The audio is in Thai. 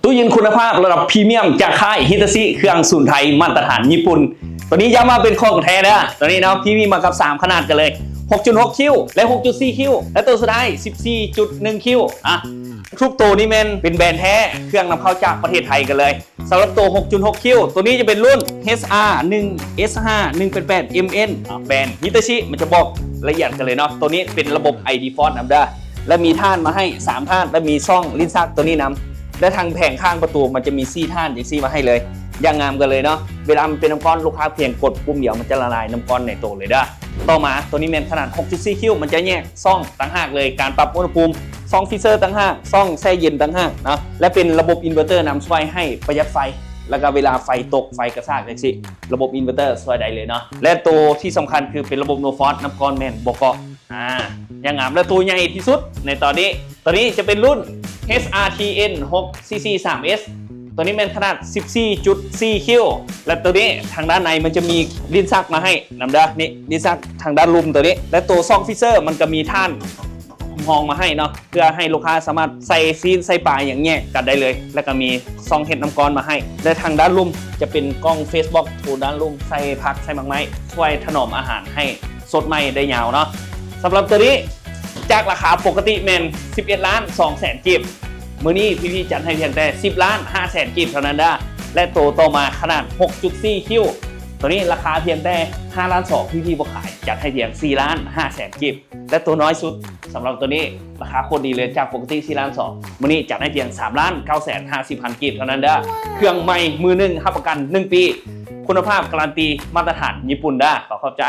ตู้เย็นคุณภาพระดับพรีเมียมจากค่ายฮิตาชิเครื่องสูนไทยมาตรฐานญี่ปุ่นตัวนี้ย้ำมาเป็นของแท้นะตัวนี้นะพี่มีมากับ3ขนาดกันเลย 6.6 คิวและ 6.4 คิวและตัวสุดท้าย 14.1 คิวทุกตัวนี้เป็นแบรนด์แท้เครื่องนำเข้าจากประเทศไทยกันเลยสำหรับตัว 6.6 คิวตัวนี้จะเป็นรุ่น HR 1 S5 188 MN แบรนด์ฮิตาชิมันจะบอกละเอียดกันเลยเนาะตัวนี้เป็นระบบ ID Font นำได้และมีท่านมาให้3ท่านและมีช่องลิ้นชักตัวนี้นำและทางแผงข้างประตูมันจะมี4ท่านอย่างซี่มาให้เลยอย่างงามกันเลยเนาะเวลามันเป็นน้ำก้อนลูกค้าเพียงกดปุ่มเดียวมันจะละลายน้ำก้อนในตัวเลยได้ต่อมาตัวนี้ขนาด 6.4 คิวมันจะแยกซ่องต่างหากเลยการปรับอุณหภูมิซ่องฟิเซอร์ต่างหากซ่องแช่เย็นต่างหากนะและเป็นระบบอินเวอร์เตอร์นำช่วยให้ประหยัดไฟแล้วก็เวลาไฟตกไฟกระชากอย่างซี่ระบบอินเวอร์เตอร์ช่วยได้เลยเนาะและตัวที่สำคัญคือเป็นระบบโนฟอสน้ำก้อนบอกเกาะอย่างงามและตัวใหญ่ที่สุดในตอนนี้จะเป็นรุ่น HRTN 6cc 3S ตัวนี้ขนาด 14.4 คิวและตัวนี้ทางด้านในมันจะมีลิ้นชักมาให้นำได้นี่ลิ้นชักทางด้านลุมตัวนี้และตัวซองฟิเซอร์มันก็มีท่านมองมาให้เนาะเพื่อให้ลูกค้าสามารถใส่ซีนใส่ปลายอย่างเงี้ยกันได้เลยแล้วก็มีซองเห็ดน้ำก้อนมาให้และทางด้านลุ่มจะเป็นกล้องเฟซบุ๊กตัวด้านลุ่มใส่ผักใส่มังไม้ช่วยถนอมอาหารให้สดใหม่ได้ยาวเนาะสำหรับตัวนี้จากราคาปกติ11 ล้าน 2 แสนกิบมื้อนี้พี่จัดให้เพียงแต่10 ล้าน 5 แสนกิบเท่านั้นได้และตัวต่อมาขนาด 6.4 คิวตัวนี้ราคาเพียงแต่5 ล้าน 2พี่บอกขายจัดให้เพียง4 ล้าน 5 แสนกิบและตัวน้อยสุดสำหรับตัวนี้ราคาโคตรดีเลยจากปกติ4 ล้าน 2มื้อนี้จัดให้เพียง3 ล้าน 9 แสน 50 พันกิบเท่านั้นได้เครื่องใหม่มือหนึ่งรับประกัน1 ปีคุณภาพการันตีมาตรฐานญี่ปุ่นได้ขอขอบใจ